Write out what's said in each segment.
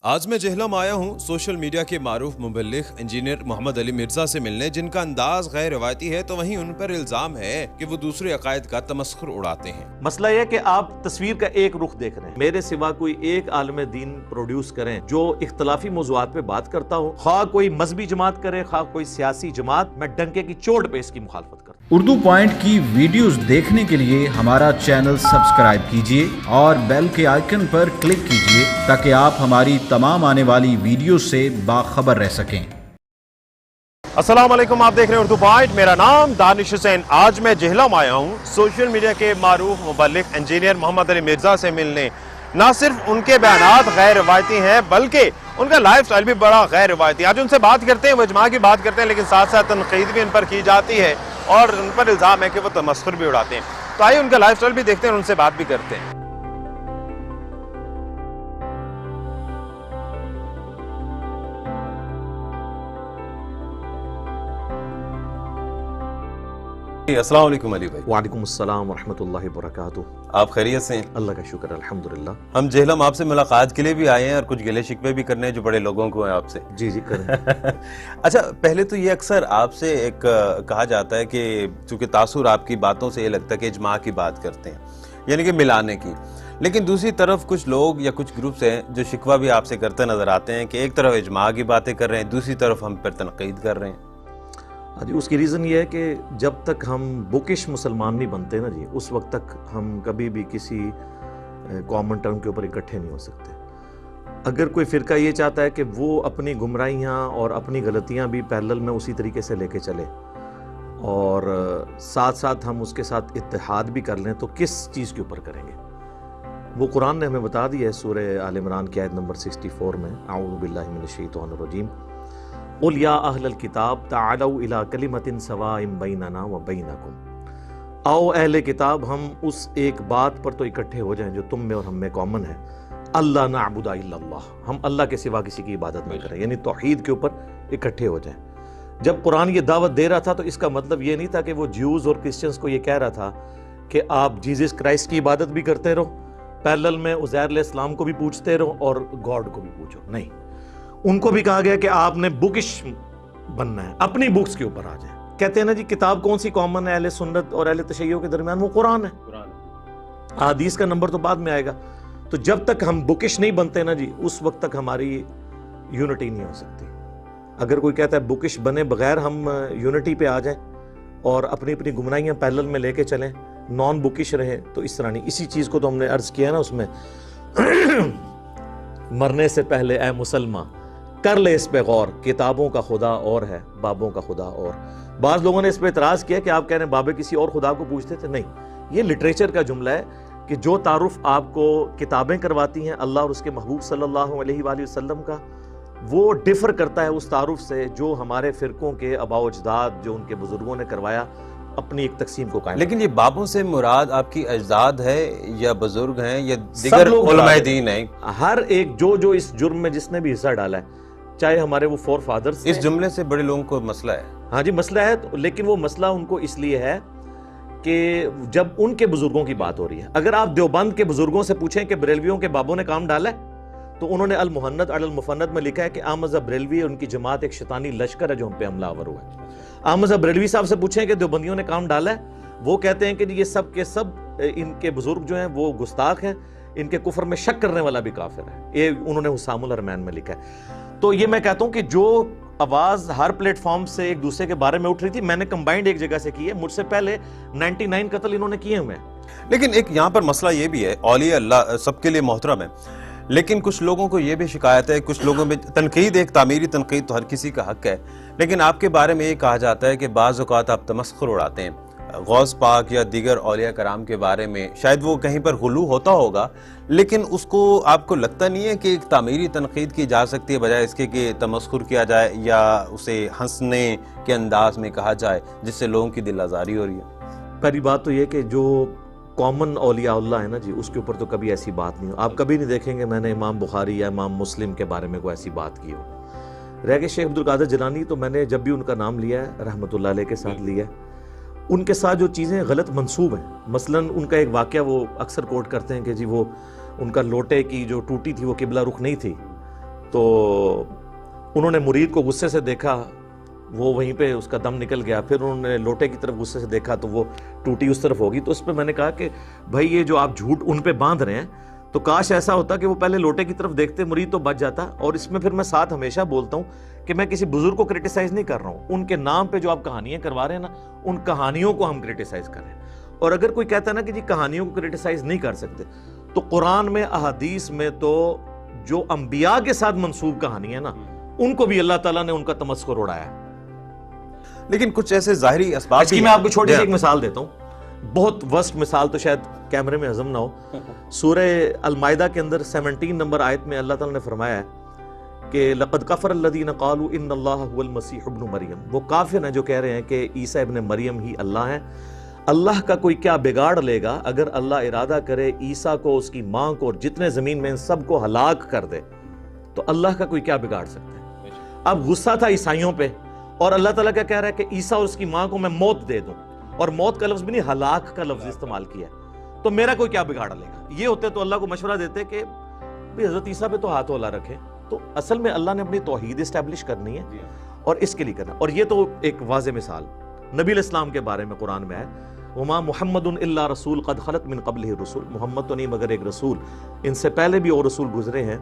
آج میں جہلم آیا ہوں سوشل میڈیا کے معروف مبلغ انجینئر محمد علی مرزا سے ملنے، جن کا انداز غیر روایتی ہے تو وہیں ان پر الزام ہے کہ وہ دوسرے عقائد کا تمسخر اڑاتے ہیں۔ مسئلہ یہ کہ آپ تصویر کا ایک رخ دیکھ رہے ہیں، میرے سوا کوئی ایک عالم دین پروڈیوس کریں جو اختلافی موضوعات پہ بات کرتا ہو، خواہ کوئی مذہبی جماعت کرے خواہ کوئی سیاسی جماعت، میں ڈنکے کی چوٹ پہ اس کی مخالفت کرتا ہوں۔ اردو پوائنٹ کی ویڈیوز دیکھنے کے لیے ہمارا چینل سبسکرائب کیجئے اور بیل کے آئیکن پر کلک کیجئے تاکہ آپ ہماری تمام آنے والی ویڈیو سے باخبر رہ سکیں۔ السلام علیکم، آپ دیکھ رہے ہیں اردو پوائنٹ، میرا نام دانش حسین۔ آج میں جہلم آیا ہوں سوشل میڈیا کے معروف مبلغ انجینئر محمد علی مرزا سے ملنے۔ نہ صرف ان کے بیانات غیر روایتی ہیں بلکہ ان کا لائف سٹائل بھی بڑا غیر روایتی۔ آج ان سے بات کرتے ہیں، وہ اجماع کی بات کرتے ہیں، لیکن ساتھ ساتھ تنقید بھی ان پر کی جاتی ہے اور ان پر الزام ہے کہ وہ تمسخر بھی اڑاتے ہیں۔ تو آئیے ان کا لائف سٹائل بھی دیکھتے ہیں اور ان سے بات بھی کرتے ہیں۔ السلام علیکم علی بھائی۔ وعلیکم السلام ورحمۃ اللہ وبرکاتہ۔ آپ خیریت سے ہیں؟ اللہ کا شکر الحمدللہ۔ ہم جہلم آپ سے ملاقات کے لیے بھی آئے ہیں اور کچھ گلے شکوے بھی کرنے ہیں جو بڑے لوگوں کو ہیں آپ سے۔ جی کریں۔ اچھا، پہلے تو یہ اکثر آپ سے ایک کہا جاتا ہے کہ چونکہ تاثر آپ کی باتوں سے یہ لگتا ہے کہ اجماع کی بات کرتے ہیں، یعنی کہ ملانے کی، لیکن دوسری طرف کچھ لوگ یا کچھ گروپس ہیں جو شکوہ بھی آپ سے کرتے نظر آتے ہیں کہ ایک طرف اجماع کی باتیں کر رہے ہیں، دوسری طرف ہم پر تنقید کر رہے ہیں۔ جی، اس کی ریزن یہ ہے کہ جب تک ہم بکش مسلمان نہیں بنتے نا جی، اس وقت تک ہم کبھی بھی کسی کامن ٹرم کے اوپر اکٹھے نہیں ہو سکتے۔ اگر کوئی فرقہ یہ چاہتا ہے کہ وہ اپنی گمراہیاں اور اپنی غلطیاں بھی پیرلل میں اسی طریقے سے لے کے چلے اور ساتھ ساتھ ہم اس کے ساتھ اتحاد بھی کر لیں، تو کس چیز کے اوپر کریں گے؟ وہ قرآن نے ہمیں بتا دیا ہے سورہ آل عمران کی آیت نمبر 64 میں، اعوذ باللہ من الشیطان الرجیم، قُلْ يَا أَهْلَ الْكِتَابِ تَعَالَوْا إِلَىٰ كَلِمَةٍ سَوَاءٍ بَيْنَنَا وَبَيْنَكُمْ، آؤ اہل کتاب ہم اس ایک بات پر تو اکٹھے ہو جائیں جو تم میں اور ہم میں کامن ہے، اللہ نعبد الا اللہ، ہم اللہ کے سوا کسی کی عبادت نہ کریں، یعنی توحید کے اوپر اکٹھے ہو جائیں۔ جب قرآن یہ دعوت دے رہا تھا تو اس کا مطلب یہ نہیں تھا کہ وہ جیوز اور کرسچنز کو یہ کہہ رہا تھا کہ آپ جیزس کرائسٹ کی عبادت بھی کرتے رہو، پیرلل میں عزیر علیہ السلام کو بھی پوچھتے رہو اور گاڈ کو بھی پوچھو، نہیں۔ ان کو بھی کہا گیا کہ آپ نے بکش بننا ہے، اپنی بکس کے اوپر آ جائیں۔ کہتے ہیں نا جی، کتاب کون سی کامن ہے اہل سنت اور اہل تشیع کے درمیان؟ وہ قرآن ہے۔ احادیث کا نمبر تو بعد میں آئے گا۔ تو جب تک ہم بکش نہیں بنتے نا جی، اس وقت تک ہماری یونٹی نہیں ہو سکتی۔ اگر کوئی کہتا ہے بکش بنے بغیر ہم یونٹی پہ آ جائیں اور اپنی اپنی گمراہیاں پیرلل میں لے کے چلیں، نان بکش رہیں، تو اس طرح نہیں۔ اسی چیز کو تو ہم نے عرض کیا نا اس میں، مرنے سے پہلے اے مسلمان کر لے اس پہ غور، کتابوں کا خدا اور ہے بابوں کا خدا اور۔ بعض لوگوں نے اس پہ اعتراض کیا کہ آپ کہہ رہے ہیں بابے کسی اور خدا کو پوچھتے تھے، نہیں، یہ لٹریچر کا جملہ ہے کہ جو تعارف آپ کو کتابیں کرواتی ہیں اللہ اور اس کے محبوب صلی اللہ علیہ وآلہ وسلم کا، وہ ڈفر کرتا ہے اس تعارف سے جو ہمارے فرقوں کے آباء و اجداد، جو ان کے بزرگوں نے کروایا، اپنی ایک تقسیم کو قائم۔ لیکن یہ بابوں سے مراد آپ کی اجداد ہے یا بزرگ ہیں یا دیگر علماء دین ہیں؟ ہر ایک جو اس جرم میں جس نے بھی حصہ ڈالا ہے، چاہے ہمارے وہ فور فادرز، اس جملے سے بڑے لوگوں کو مسئلہ ہے۔ ہاں جی مسئلہ ہے، لیکن وہ مسئلہ ان کو اس لیے ہے کہ جب ان کے بزرگوں کی بات ہو رہی ہے، اگر آپ دیوبند کے بزرگوں سے پوچھیں کہ بریلویوں کے بابوں نے کام ڈالا ہے، تو انہوں نے المحند علی المفند میں لکھا ہے کہ احمد بریلوی اور ان کی جماعت ایک شیطانی لشکر ہے جو ہم پہ حملہ آور ہوا ہے۔ احمد بریلوی صاحب سے پوچھیں کہ دیوبندیوں نے کام ڈالا ہے، وہ کہتے ہیں کہ یہ سب کے سب ان کے بزرگ جو ہیں وہ گستاخ ہیں، ان کے کفر میں شک کرنے والا بھی کافر ہے، یہ انہوں نے حسام الرحمن میں لکھا ہے۔ تو یہ میں کہتا ہوں کہ جو آواز ہر پلیٹ فارم سے ایک دوسرے کے بارے میں اٹھ رہی تھی، میں نے کمبائنڈ ایک جگہ سے کی ہے، مجھ سے پہلے 99 قتل انہوں نے کیے ہوئے ہیں۔ لیکن ایک یہاں پر مسئلہ یہ بھی ہے، اولیاء اللہ سب کے لیے محترم ہے، لیکن کچھ لوگوں کو یہ بھی شکایت ہے، کچھ لوگوں میں تنقید، ایک تعمیری تنقید تو ہر کسی کا حق ہے، لیکن آپ کے بارے میں یہ کہا جاتا ہے کہ بعض اوقات آپ تمسخر اڑاتے ہیں غوث پاک یا دیگر اولیاء کرام کے بارے میں۔ شاید وہ کہیں پر غلو ہوتا ہوگا، لیکن اس کو آپ کو لگتا نہیں ہے کہ ایک تعمیری تنقید کی جا سکتی ہے بجائے اس کے کہ تمسخر کیا جائے یا اسے ہنسنے کے انداز میں کہا جائے جس سے لوگوں کی دل آزاری ہو رہی ہے؟ پہلی بات تو یہ کہ جو کامن اولیاء اللہ ہے نا جی، اس کے اوپر تو کبھی ایسی بات نہیں ہو۔ آپ کبھی نہیں دیکھیں گے میں نے امام بخاری یا امام مسلم کے بارے میں کوئی ایسی بات کی ہو۔ رہ گئے شیخ عبدالقادر جیلانی، تو میں نے جب بھی ان کا نام لیا ہے رحمۃ اللہ علیہ کے ساتھ لیا ہے، ان کے ساتھ جو چیزیں غلط منسوب ہیں، مثلاً ان کا ایک واقعہ وہ اکثر کوٹ کرتے ہیں کہ جی وہ ان کا لوٹے کی جو ٹوٹی تھی وہ قبلہ رخ نہیں تھی، تو انہوں نے مرید کو غصے سے دیکھا, وہ وہیں پہ اس کا دم نکل گیا. پھر انہوں نے لوٹے کی طرف غصے سے دیکھا تو وہ ٹوٹی اس طرف ہوگی. تو اس پہ میں نے کہا کہ بھائی یہ جو آپ جھوٹ ان پہ باندھ رہے ہیں, تو کاش ایسا ہوتا کہ وہ پہلے لوٹے کی طرف دیکھتے, مرید تو بچ جاتا. اور اس میں پھر میں ساتھ ہمیشہ بولتا ہوں کہ میں کسی بزرگ کو کرٹیسائز نہیں کر رہا ہوں, ان کے نام پہ جو آپ کہانیاں کروا رہے ہیں نا, ان کہانیوں کو ہم کرٹیسائز کر رہے ہیں. اور اگر کوئی کہتا ہے نا کہ جی کہانیوں کو کرٹیسائز نہیں کر سکتے, تو قرآن میں احادیث میں تو جو انبیاء کے ساتھ منسوب کہانیاں نا, ان کو بھی اللہ تعالیٰ نے ان کا تمسخر اڑایا. لیکن کچھ ایسے ظاہری اسباب اس کی میں آپ کو چھوٹی سی ایک مثال دیتا ہوں, بہت ورسٹ مثال, تو شاید کیمرے میں ہضم نہ ہو. سورہ المائدہ کے اندر 17 نمبر آیت میں اللہ تعالیٰ نے فرمایا ہے کہ لقد کفر الذین قالوا ان اللہ هو المسیح ابن مریم. وہ کافر ہیں جو کہہ رہے ہیں کہ عیسیٰ ابن مریم ہی اللہ ہیں. اللہ کا کوئی کیا بگاڑ لے گا اگر اللہ ارادہ کرے عیسیٰ کو, اس کی ماں کو, اور جتنے زمین میں ان سب کو ہلاک کر دے, تو اللہ کا کوئی کیا بگاڑ سکتا ہے. اب غصہ تھا عیسائیوں پہ, اور اللہ تعالیٰ کیا کہہ رہا ہے کہ عیسیٰ اور اس کی ماں کو میں موت دے دوں, اور موت کا لفظ بھی نہیں, ہلاک کا لفظ استعمال کیا ہے. تو میرا کوئی کیا بگاڑ لے گا. یہ ہوتے تو اللہ کو مشورہ دیتے کہ حضرت عیسیٰ پہ تو ہاتھ اولا رکھے. تو اصل میں اللہ نے اپنی توحید اسٹیبلش کرنی ہے, اور اس کے لیے کرنا. اور یہ تو ایک واضح مثال نبی علیہ السلام کے بارے میں قرآن میں ہے, وما محمد الا رسول قد خلت من قبلہ الرسل. محمد تو نہیں مگر ایک رسول, ان سے پہلے بھی اور رسول گزرے ہیں.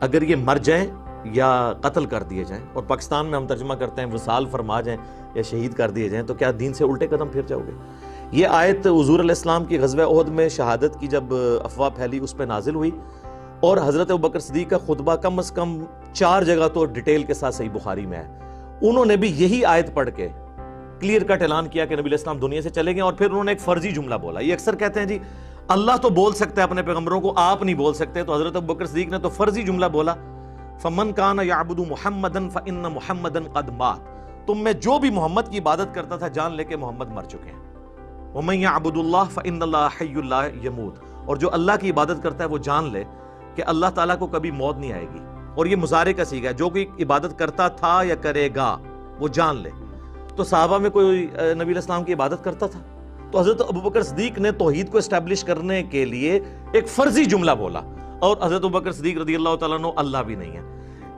اگر یہ مر جائیں یا قتل کر دیے جائیں, اور پاکستان میں ہم ترجمہ کرتے ہیں وصال فرما جائیں یا شہید کر دیے جائیں, تو کیا دین سے الٹے قدم پھر جاؤ گے؟ یہ آیت حضور علیہ السلام کی غزوہ احد میں شہادت کی جب افواہ پھیلی اس پہ نازل ہوئی, اور حضرت ابوبکر صدیق کا خطبہ کم از کم 4 جگہ تو ڈیٹیل کے ساتھ صحیح بخاری میں ہے. انہوں نے بھی یہی آیت پڑھ کے کلیئر کٹ اعلان کیا کہ نبی علیہ السلام دنیا سے چلے گئے. اور پھر انہوں نے ایک فرضی جملہ بولا. یہ اکثر کہتے ہیں جی اللہ تو بول سکتا ہے اپنے پیغمبروں کو, آپ نہیں بول سکتے. تو حضرت ابوبکر صدیق نے تو فرضی جملہ بولا, فمن کان یعبد محمدا فان محمدا قد مات. تم میں جو بھی محمد کی عبادت کرتا تھا جان لے کہ محمد مر چکے ہیں. ومن یعبد اللہ فان اللہ حی لا یموت. اور جو اللہ کی عبادت کرتا ہے وہ جان لے کہ اللہ تعالیٰ کو کبھی موت نہیں آئے گی. اور یہ مضارع کا صیغہ ہے, جو کوئی عبادت کرتا تھا یا کرے گا وہ جان لے. تو صحابہ میں کوئی نبی علیہ السلام کی عبادت کرتا تھا؟ تو حضرت ابوبکر صدیق نے توحید کو اسٹیبلش کرنے کے لیے ایک فرضی جملہ بولا, اور حضرت ابوبکر صدیق رضی اللہ تعالیٰ عنہ اللہ بھی نہیں ہے.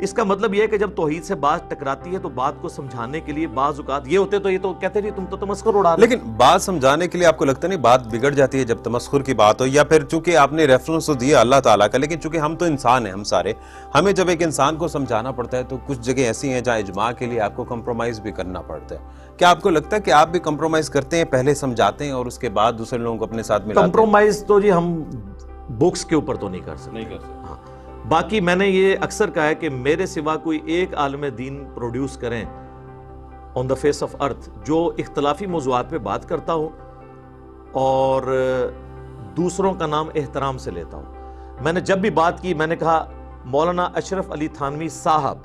اس کا مطلب یہ ہے کہ جب توحید سے بات ٹکراتی ہے تو بات کو سمجھانے کے لیے بعض اوقات یہ ہوتے تو یہ تو کہتے ہیں تم تو تمسخر اڑا رہے. لیکن بات سمجھانے کے لیے آپ کو لگتا نہیں بات بگڑ جاتی ہے جب تمسخر کی بات ہو, یا پھر چونکہ آپ نے ریفرنس تو دیا اللہ تعالیٰ کا, لیکن چونکہ ہم تو انسان ہیں, ہم سارے, ہمیں جب ایک انسان کو سمجھانا پڑتا ہے تو کچھ جگہ ایسی ہیں جہاں اجماع کے لیے آپ کو کمپرومائز بھی کرنا پڑتا ہے. کیا آپ کو لگتا ہے کہ آپ بھی کمپرومائز کرتے ہیں, پہلے سمجھاتے ہیں اور اس کے بعد دوسرے لوگوں کو اپنے ساتھ ملاتے ہیں؟ کمپرومائز تو جی ہم بکس کے اوپر تو نہیں کر سکتے. ہاں, باقی میں نے یہ اکثر کہا ہے کہ میرے سوا کوئی ایک عالم دین پروڈیوس کریں آن دا فیس آف ارتھ جو اختلافی موضوعات پہ بات کرتا ہو اور دوسروں کا نام احترام سے لیتا ہو. میں نے جب بھی بات کی میں نے کہا مولانا اشرف علی تھانوی صاحب,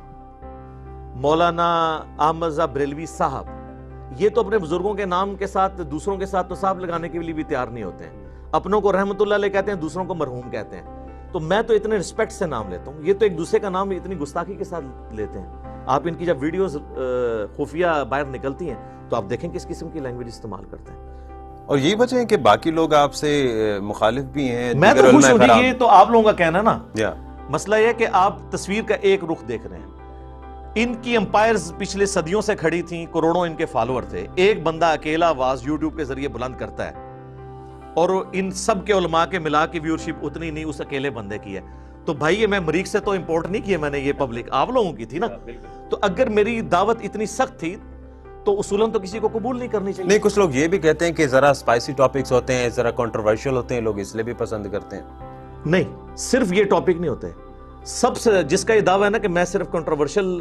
مولانا احمد رضا بریلوی صاحب, یہ تو اپنے بزرگوں کے نام کے ساتھ دوسروں کے ساتھ تو صاحب لگانے کے لیے بھی تیار نہیں ہوتے ہیں. اپنوں کو رحمت اللہ علیہ کہتے ہیں, دوسروں کو مرحوم کہتے ہیں. تو میں تو اتنے رسپیکٹ سے نام لیتا ہوں, یہ تو ایک دوسرے کا نام اتنی گستاخی کے ساتھ لیتے ہیں. آپ ان کی جب ویڈیوز خفیہ باہر نکلتی ہیں تو آپ دیکھیں کس قسم کی لینگویج استعمال کرتے ہیں. اور یہی وجہ ہے کہ باقی لوگ آپ سے مخالف بھی ہیں. میں تو خوش ہوں, یہ تو آپ لوگوں کا کہنا نا. مسئلہ یہ ہے کہ آپ تصویر کا ایک رخ دیکھ رہے ہیں. ان کی امپائرز پچھلے صدیوں سے کھڑی تھیں, کروڑوں ان کے فالوور تھے. ایک بندہ اکیلا آواز یوٹیوب کے ذریعے بلند کرتا ہے, اور ان سب کے علماء کے ملا کے ویورشپ اتنی نہیں اس اکیلے بندے کی ہے. تو بھائی یہ میں مریخ سے تو امپورٹ نہیں کیے میں نے, یہ پبلک آپ لوگوں کی تھی نا. تو اگر میری دعوت اتنی سخت تھی تو اصولاً تو کسی کو قبول نہیں کرنی چاہیے. نہیں, کچھ لوگ یہ بھی کہتے ہیں کہ ذرا اسپائسی ٹاپکس ہوتے ہیں, ذرا کنٹروورشل ہوتے ہیں, لوگ اس لیے بھی پسند کرتے ہیں. نہیں, صرف یہ ٹاپک نہیں ہوتے. سب سے جس کا یہ دعویٰ ہے نا کہ میں صرف کنٹروورشل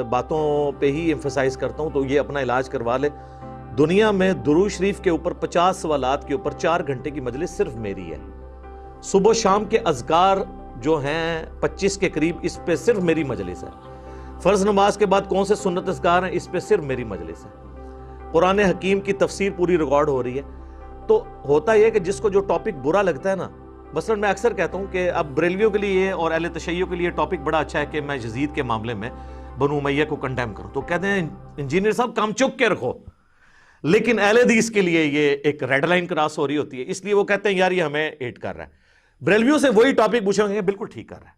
باتوں پہ ہی ایمفسائز کرتا ہوں, تو یہ اپنا علاج کروا لے. دنیا میں درود شریف کے اوپر 50 سوالات کے اوپر 4 گھنٹے کی مجلس صرف میری ہے. صبح شام کے اذکار جو ہیں 25 کے قریب, اس پہ صرف میری مجلس ہے. فرض نماز کے بعد کون سے سنت اذکار ہیں, اس پہ صرف میری مجلس ہے. قرآن حکیم کی تفسیر پوری ریکارڈ ہو رہی ہے. تو ہوتا یہ کہ جس کو جو ٹاپک برا لگتا ہے نا, مثلا میں اکثر کہتا ہوں کہ اب بریلویوں کے لیے اور اہل تشیع کے لیے ٹاپک بڑا اچھا ہے کہ میں یزید کے معاملے میں بنو امیہ کو کنڈیم کروں. تو کہتے ہیں انجینئر صاحب کام چک کے رکھو, لیکن اہل حدیث کے لیے یہ ایک ریڈ لائن کراس ہو رہی ہوتی ہے, اس لیے وہ کہتے ہیں یار یہ ہمیں ایڈ کر رہا ہے. بریلویوں سے وہی ٹاپک پوچھیں گے بالکل ٹھیک کر رہا ہے.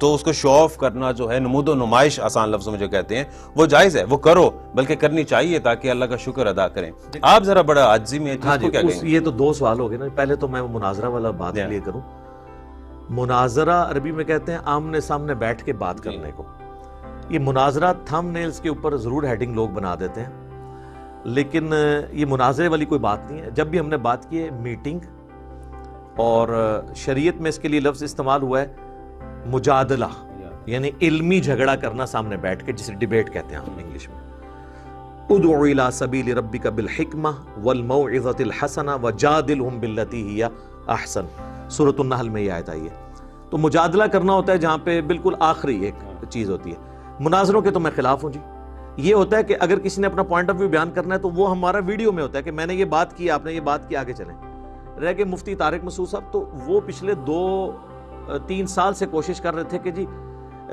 تو اس کو شو آف کرنا جو ہے، نمود و نمائش آسان لفظوں میں جو کہتے ہیں، وہ جائز ہے، وہ کرو، بلکہ کرنی چاہیے تاکہ اللہ کا شکر ادا کریں. آپ ذرا بڑا عاجزی میں ہاں جی، کیا کہیں گے؟ یہ تو دو سوال ہو گئے نا. پہلے تو میں مناظرہ والا بات کلیئر کروں. مناظرہ عربی میں کہتے ہیں آمنے سامنے بیٹھ کے بات کرنے کو. یہ مناظرہ تھم نیلز کے اوپر ضرور ہیڈنگ لوگ بنا دیتے ہیں، لیکن یہ مناظرے والی کوئی بات نہیں ہے. جب بھی ہم نے بات کی ہے میٹنگ، اور شریعت میں اس کے لیے لفظ استعمال ہوا ہے مجادلہ، یعنی علمی جھگڑا کرنا سامنے بیٹھ کے، جسے ڈیبیٹ کہتے ہیں ہم انگلش میں. ادعو الی سبیل ربک بالحکمہ والموعظۃ الحسنہ وجادلہم باللتی ہی احسن. سورۃ النحل میں یہ آیت آئی ہے. تو مجادلہ کرنا ہوتا ہے جہاں پہ بالکل آخری ایک چیز ہوتی ہے. مناظروں کے تو میں خلاف ہوں جی. یہ ہوتا ہے کہ اگر کسی نے اپنا پوائنٹ آف ویو بیان کرنا ہے تو وہ ہمارا ویڈیو میں ہوتا ہے کہ میں نے یہ بات کی، آپ نے یہ بات کی، آگے چلیں. رہ کے مفتی طارق مسعود صاحب تو وہ پچھلے 2-3 سال سے کوشش کر رہے تھے کہ جی،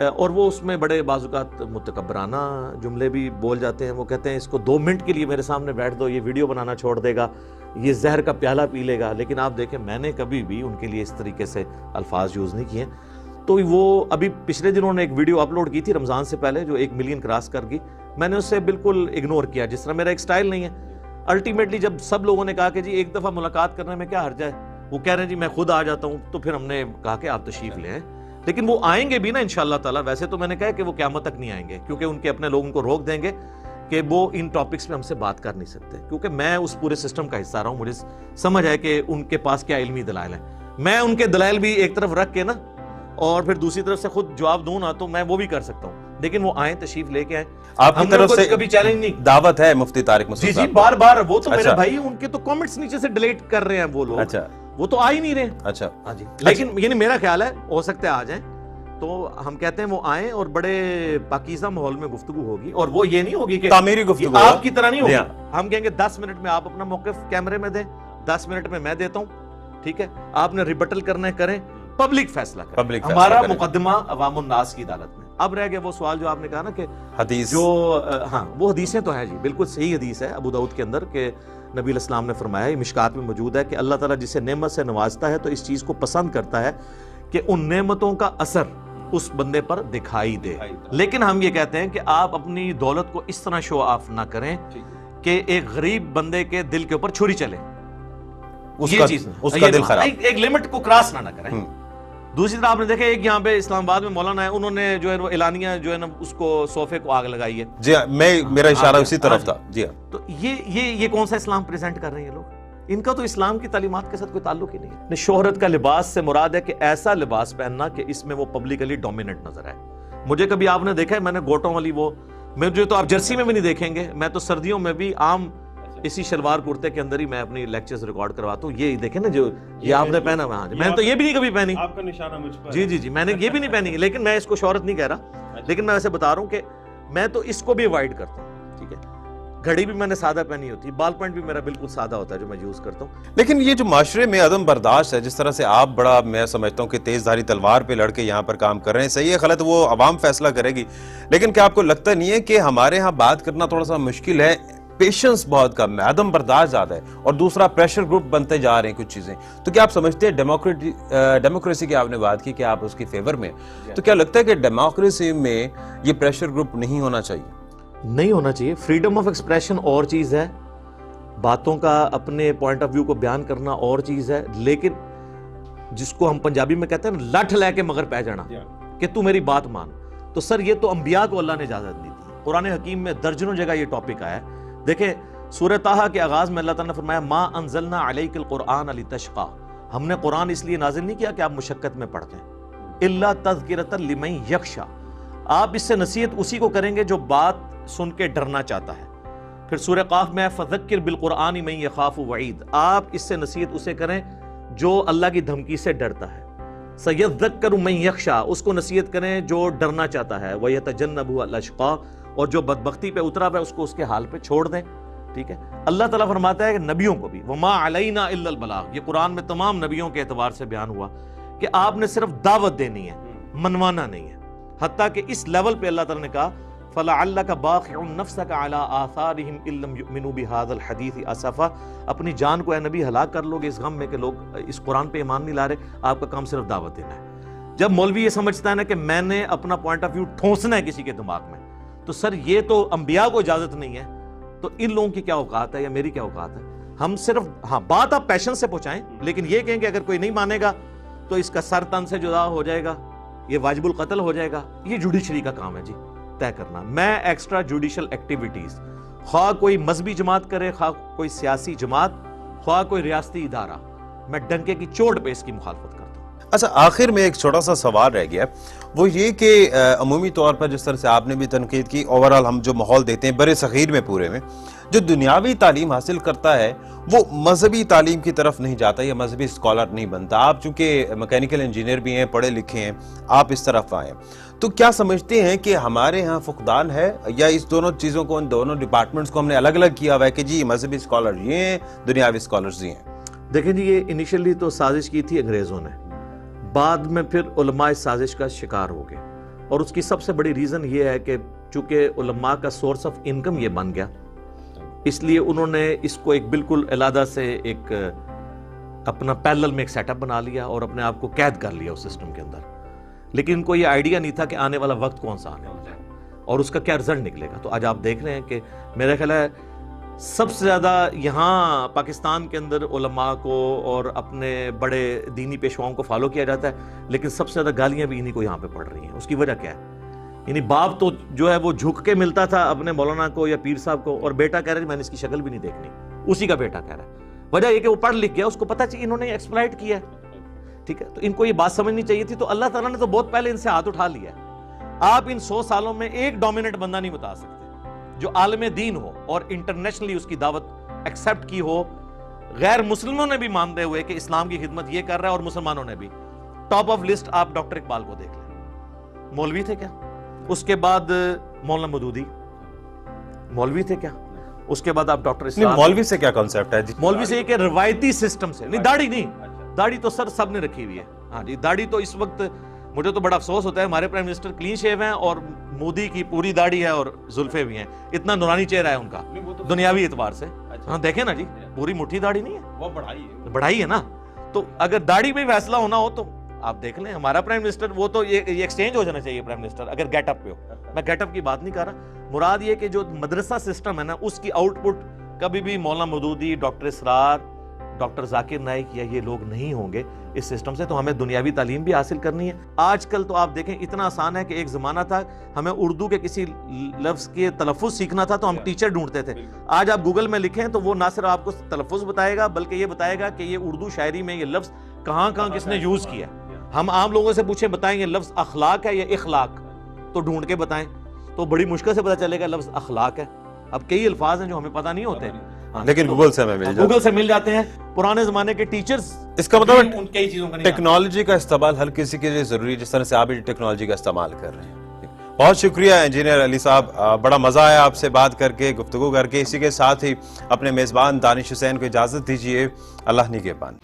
اور وہ اس میں بڑے بعض اوقات متکبرانہ جملے بھی بول جاتے ہیں. وہ کہتے ہیں اس کو 2 منٹ کے لیے میرے سامنے بیٹھ دو، یہ ویڈیو بنانا چھوڑ دے گا، یہ زہر کا پیالہ پی لے گا. لیکن آپ دیکھیں میں نے کبھی بھی ان کے لیے اس طریقے سے الفاظ یوز نہیں کیے. تو وہ ابھی پچھلے دنوں نے ایک ویڈیو اپلوڈ کی تھی رمضان سے پہلے جو 1 ملین کراس کر گئی. میں نے اسے بالکل اگنور کیا، جس طرح میرا ایک سٹائل نہیں ہے. الٹیمیٹلی جب سب لوگوں نے کہا کہ جی ایک دفعہ ملاقات کرنے میں کیا حرج ہے، وہ کہہ رہے ہیں جی میں خود آ جاتا ہوں، تو پھر ہم نے کہا کہ آپ تشریف لیں. لیکن وہ آئیں گے بھی نا انشاءاللہ تعالی. ویسے تو میں نے کہا کہ وہ قیامت تک نہیں آئیں گے، کیونکہ ان کے اپنے لوگ ان کو روک دیں گے کہ وہ ان ٹاپکس پہ ہم سے بات کر نہیں سکتے، کیونکہ میں اس پورے سسٹم کا حصہ رہا ہوں. مجھے سمجھ ہے کہ ان کے پاس کیا علمی دلائل ہیں. میں ان کے دلائل بھی ایک طرف رکھ کے نا اور پھر دوسری طرف سے خود جواب دوں نا، تو میں وہ بھی کر سکتا ہوں. لیکن وہ آئیں، تشریف لے کے آئیں. آپ کی طرف سے کبھی چیلنج نہیں، دعوت ہے مفتی طارق مسعود جی صاحب؟ بار بار. وہ تو میرے بھائی ان کے تو کامنٹس نیچے سے ڈیلیٹ کر رہے ہیں وہ لوگ. اچھا، وہ تو آ ہی نہیں رہے. اچھا ہاں جی. لیکن یعنی میرا خیال ہے ہو سکتا ہے آ جائیں، تو ہم کہتے ہیں وہ آئیں اور بڑے پاکیزہ ماحول میں گفتگو ہوگی. اور وہ یہ نہیں ہوگی کہ تعمیری گفتگو آپ کی طرح نہیں ہوگی. ہم کہیں گے 10 منٹ میں آپ اپنا موقف کیمرے میں دیں، 10 منٹ میں میں دیتا ہوں، ٹھیک ہے؟ آپ نے ریبٹل کرنا ہے کریں، پبلک فیصلہ کریں. ہمارا مقدمہ عوام الناس کی عدالت میں. اب رہ گیا وہ سوال جو آپ نے کہا نا کہ حدیث، جو ہاں وہ حدیثیں تو ہیں جی، بالکل صحیح حدیث ہے ابو داؤد کے اندر کہ نبی علیہ السلام نے فرمایا، یہ مشکات میں موجود ہے، کہ اللہ تعالیٰ جسے نعمت سے نوازتا ہے تو اس چیز کو پسند کرتا ہے کہ ان نعمتوں کا اثر اس بندے پر دکھائی دے. لیکن ہم یہ کہتے ہیں کہ آپ اپنی دولت کو اس طرح شو آف نہ کریں کہ ایک غریب بندے کے دل کے اوپر چھری چلے. یہ چیز ایک لمٹ کو کراس نہ کریں. دوسری طرح آپ نے دیکھا ایک یہاں پہ اسلام آباد میں مولانا ہے، انہوں نے جو ہے وہ اعلانیہ جو ہے نا اس کو صوفے کو آگ لگائی ہے. جی میرا اشارہ اسی طرف تھا. جی تو یہ کون سا اسلام پریزنٹ کر رہے ہیں یہ لوگ؟ ان کا تو اسلام کی تعلیمات کے ساتھ کوئی تعلق ہی نہیں ہے. شہرت کا لباس سے مراد ہے کہ ایسا لباس پہننا کہ اس میں وہ پبلکلی ڈومیننٹ نظر آئے. مجھے کبھی آپ نے دیکھا ہے میں نے گوٹوں والی وہ مجھے تو آپ جرسی میں بھی نہیں دیکھیں گے. میں تو سردیوں میں بھی عام اسی شلوار کرتے کے اندر ہی میں اپنی لیکچرز ریکارڈ کرواتا ہوں. یہ دیکھیں نا جو یہ آپ نے پہنا ہوا، میں نے تو یہ بھی نہیں کبھی پہنی. آپ کا نشانہ مجھ پر. جی میں نے یہ بھی نہیں پہنی. لیکن میں اس کو شہرت نہیں کہہ رہا، لیکن میں ایسے بتا رہا ہوں کہ میں تو اس کو بھی اوائڈ کرتا ہوں. ٹھیک ہے، گھڑی بھی میں نے سادہ پہنی ہوتی ہے، بال پوائنٹ بھی میرا بالکل سادہ ہوتا ہے جو میں یوز کرتا ہوں. لیکن یہ جو معاشرے میں عدم برداشت ہے، جس طرح سے آپ بڑا میں سمجھتا ہوں کہ تیز دھاری تلوار پہ لڑ کے یہاں پر کام کر رہے ہیں، صحیح ہے غلط وہ عوام فیصلہ کرے گی. لیکن کیا آپ کو لگتا نہیں ہے کہ ہمارے ہاں بات کرنا تھوڑا سا مشکل ہے، پیشنس بہت کم ہے، عدم برداشت زیادہ ہے، اور دوسرا پریشر گروپ بنتے جا رہے ہیں کچھ چیزیں؟ تو کیا آپ سمجھتے ہیں ڈیموکریسی کی آپ نے بات کی کہ آپ اس کی فیور میں، تو کیا لگتا ہے کہ ڈیموکریسی میں یہ پریشر گروپ نہیں ہونا چاہیے؟ نہیں ہونا چاہیے. فریڈم آف ایکسپریشن اور چیز ہے، باتوں کا اپنے پوائنٹ آف ویو کو بیان کرنا اور چیز ہے. لیکن جس کو ہم پنجابی میں کہتے ہیں لٹھ لے کے مگر پہ جانا کہ تو میری بات مان، تو سر یہ تو انبیاء کو اللہ نے اجازت دی تھی. قرآن حکیم میں درجنوں جگہ یہ ٹاپک آیا ہے. دیکھیں سورہ طٰہٰ کے آغاز میں اللہ تعالیٰ نے فرمایا ما انزلنا علیک القرآن لتشقی، ہم نے قرآن اس لیے نازل نہیں کیا کہ آپ مشقت میں پڑھتے ہیں، الا تذکرۃ لمن یخشی، آپ اس سے نصیحت اسی کو کریں گے جو بات سن کے ڈرنا چاہتا ہے. پھر سورہ قاف میں فذکر بالقرآن من یخاف وعید، آپ اس سے نصیحت اسے کریں جو اللہ کی دھمکی سے ڈرتا ہے. سیذکر من یخشی، اس کو نصیحت کریں جو ڈرنا چاہتا ہے. ویتجنبها الاشقی، اور جو بدبختی پہ اترا ہوا ہے اس کو اس کے حال پہ چھوڑ دیں. ٹھیک ہے، اللہ تعالیٰ فرماتا ہے کہ نبیوں کو بھی وما علینا الا البلاغ، یہ قرآن میں تمام نبیوں کے اعتبار سے بیان ہوا کہ آپ نے صرف دعوت دینی ہے، منوانا نہیں ہے. حتیٰ کہ اس لیول پہ اللہ تعالیٰ نے کہا فَلَعَلَّكَ بَاخِعٌ نَفْسَكَ عَلَىٰ آثَارِهِمْ إِن لَّمْ يُؤْمِنُوا بِهَٰذَا الْحَدِيثِ أَسَفًا، اپنی جان کو اے نبی ہلاک کر لو گے اس غم میں کہ لوگ اس قرآن پہ ایمان نہیں لا رہے. آپ کا کام صرف دعوت دینا ہے. جب مولوی یہ سمجھتا ہے نا کہ میں نے اپنا پوائنٹ آف ویو ٹھونسنا ہے کسی کے دماغ میں، تو سر یہ تو انبیاء کو اجازت نہیں ہے، تو ان لوگوں کی کیا اوقات ہے یا میری کیا اوقات ہے؟ ہم صرف بات آپ پیشن سے پہنچائیں، لیکن یہ کہیں کہ اگر کوئی نہیں مانے گا تو اس کا سر تن سے جدا ہو جائے گا، یہ واجب القتل ہو جائے گا، یہ جوڈیشری کا کام ہے جی طے کرنا۔ میں ایکسٹرا جوڈیشل ایکٹیویٹیز، خواہ کوئی مذہبی جماعت کرے، خواہ کوئی سیاسی جماعت، خواہ کوئی ریاستی ادارہ، میں ڈنکے کی چوٹ پہ اس کی مخالفت کرتا ہوں۔ اچھا، آخر میں ایک چھوٹا سا سوال رہ گیا، وہ یہ کہ عمومی طور پر جس طرح سے آپ نے بھی تنقید کی، اوورال ہم جو ماحول دیتے ہیں برِ صغیر میں پورے میں، جو دنیاوی تعلیم حاصل کرتا ہے وہ مذہبی تعلیم کی طرف نہیں جاتا یا مذہبی اسکالر نہیں بنتا۔ آپ چونکہ میکینیکل انجینئر بھی ہیں، پڑھے لکھے ہیں، آپ اس طرف آئے، تو کیا سمجھتے ہیں کہ ہمارے ہاں فقدان ہے، یا اس دونوں چیزوں کو، ان دونوں ڈپارٹمنٹس کو ہم نے الگ الگ کیا ہوا ہے کہ جی مذہبی اسکالر یہ ہیں، دنیاوی اسکالرز یہ ہیں؟ دیکھیں جی، یہ انیشلی تو سازش کی تھی انگریزوں نے، بعد میں پھر علماء اس سازش کا شکار ہو گئے، اور اس کی سب سے بڑی ریزن یہ ہے کہ چونکہ علماء کا سورس آف انکم یہ بن گیا، اس لیے انہوں نے اس کو ایک بالکل علیحدہ سے ایک اپنا پیرلل میں ایک سیٹ اپ بنا لیا اور اپنے آپ کو قید کر لیا اس سسٹم کے اندر، لیکن ان کو یہ آئیڈیا نہیں تھا کہ آنے والا وقت کون سا آنے والا ہے اور اس کا کیا رزلٹ نکلے گا۔ تو آج آپ دیکھ رہے ہیں کہ میرا خیال ہے سب سے زیادہ یہاں پاکستان کے اندر علماء کو اور اپنے بڑے دینی پیشواؤں کو فالو کیا جاتا ہے، لیکن سب سے زیادہ گالیاں بھی انہی کو یہاں پہ پڑ رہی ہیں۔ اس کی وجہ کیا ہے؟ یعنی باپ تو جو ہے وہ جھک کے ملتا تھا اپنے مولانا کو یا پیر صاحب کو، اور بیٹا کہہ رہا ہے میں نے اس کی شکل بھی نہیں دیکھنی، اسی کا بیٹا کہہ رہا ہے۔ وجہ یہ کہ وہ پڑھ لکھ گیا، اس کو پتہ چاہیے انہوں نے ایکسپلائٹ کیا ہے، ٹھیک ہے؟ تو ان کو یہ بات سمجھنی چاہیے تھی، تو اللہ تعالیٰ نے تو بہت پہلے ان سے ہاتھ اٹھا لیا ہے۔ آپ ان 100 سالوں میں ایک ڈومیننٹ بندہ نہیں بتا سکتے جو عالم دین ہو اور انٹرنیشنلی اس کی دعوت ایکسیپٹ کی ہو، غیر مسلموں نے بھی مانتے ہوئے کہ اسلام کی خدمت یہ کر رہا ہے، اور مسلمانوں نے بھی۔ ٹاپ آف لسٹ آپ ڈاکٹر اقبال کو دیکھ لیں، مولوی تھے کیا؟ اس کے بعد مولانا مودودی مولوی تھے کیا؟ اس کے بعد آپ ڈاکٹر اسلام۔ مولوی سے کیا کانسیپٹ ہے جی؟ مولوی سے یہ کہ روایتی سسٹم سے نہیں، داڑھی نہیں، داڑھی تو سر سب نے رکھی ہوئی ہے، ہاں جی داڑھی تو اس وقت مجھے تو بڑا افسوس ہوتا ہے، ہمارے پرائم منسٹر کلین شیو ہیں اور مودی کی پوری داڑھی ہے اور زلفیں بھی ہیں، اتنا نورانی چہرہ ہے ان کا دنیاوی اعتبار سے۔ ہاں دیکھیں نا جی، پوری مٹھی داڑھی نہیں ہے، وہ بڑھائی ہے نا۔ تو اگر داڑھی میں فیصلہ ہونا ہو تو آپ دیکھ لیں ہمارا پرائم منسٹر، وہ تو یہ ایکسچینج ہو جانا چاہیے پرائم منسٹر اگر گیٹ اپ پہ ہو۔ میں گیٹ اپ کی بات نہیں کر رہا، مراد یہ کہ جو مدرسہ سسٹم ہے نا، اس کی آؤٹ پٹ کبھی بھی مولانا مودودی، ڈاکٹر اسرار، ڈاکٹر ذاکر نائک یا یہ لوگ نہیں ہوں گے اس سسٹم سے۔ تو ہمیں دنیاوی تعلیم بھی حاصل کرنی ہے۔ آج کل تو آپ دیکھیں اتنا آسان ہے کہ ایک زمانہ تھا ہمیں اردو کے کسی لفظ کے تلفظ سیکھنا تھا تو ہم ٹیچر ڈھونڈتے تھے۔ آج آپ گوگل میں لکھیں تو وہ نہ صرف آپ کو تلفظ بتائے گا بلکہ یہ بتائے گا کہ یہ اردو شاعری میں یہ لفظ کہاں کہاں کس نے یوز کیا ہے۔ ہم عام لوگوں سے پوچھیں بتائیں یہ لفظ اخلاق ہے یا اخلاق، تو ڈھونڈ کے بتائیں، تو بڑی مشکل سے پتہ چلے گا لفظ اخلاق ہے۔ اب کئی الفاظ ہیں جو ہمیں پتہ نہیں ہوتے، لیکن گوگل سے مل جاتے ہیں۔ پرانے زمانے کے ٹیچرز، اس کا مطلب ٹیکنالوجی کا استعمال ہر کسی کے لیے ضروری ہے، جس طرح سے آپ ٹیکنالوجی کا استعمال کر رہے ہیں۔ بہت شکریہ انجینئر علی صاحب، بڑا مزہ آیا آپ سے بات کر کے، گفتگو کر کے۔ اسی کے ساتھ ہی اپنے میزبان دانش حسین کو اجازت دیجیے، اللہ نگہبان۔